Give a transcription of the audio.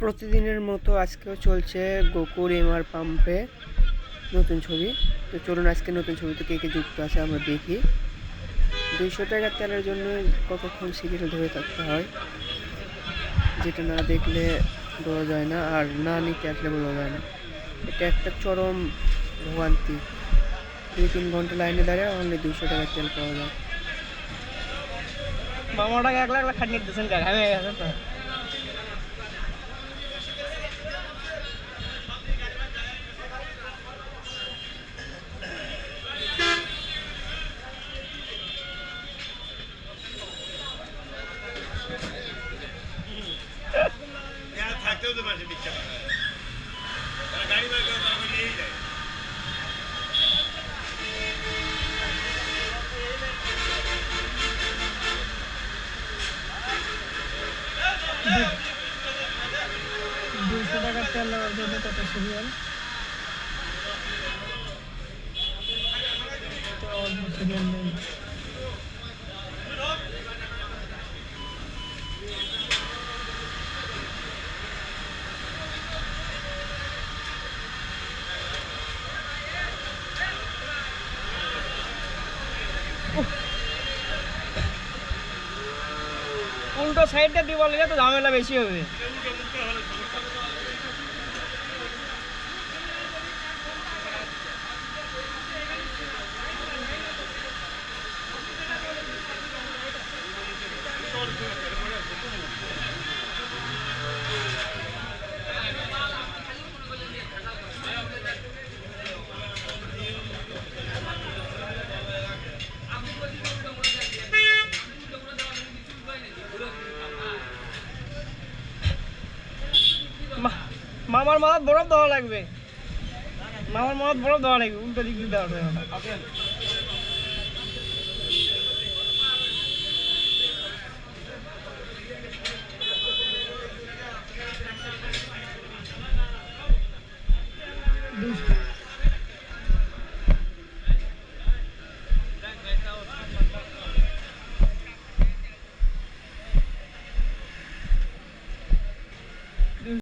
প্রতিদিনের মতো আজকেও চলছে গোকুর এমআর পাম্পে নতুন ছবি। তো চলুন আজকে নতুন ছবিতে কে কে যুক্ত আছে আমরা দেখি। 200 টাকার তেলের জন্য কতক্ষণ সিরিয়াল ধরে থাকতে হয়, যেটা না দেখলে বোঝা যায় না, আর না নিতে আসলে বোঝা যায় না। এটা একটা চরম ভোগান্তি। 2-3 ঘন্টা লাইনে দাঁড়িয়ে অনলি 200 টাকার তেল পাওয়া যায়। মামাটাকে একলা একলা খাটনি দিচ্ছেন কাকা হয়ে গেছে তো। থাকতেও তো পারছে বিচ্ছা গাড়ি বাইক নিয়েই যায়। দুশো টাকার তেল লাগার জন্য কত সিরিয়াল, তো অল্প সিরিয়াল নেই। উল্টো সাইডটা দিয়ে বলে তো ঝামেলা বেশি হবে। মামার মাথাত বরফ দেওয়া লাগবে, মামার মাথাত বরফ দেওয়া লাগবে, উল্টো দিক দিয়ে দেওয়া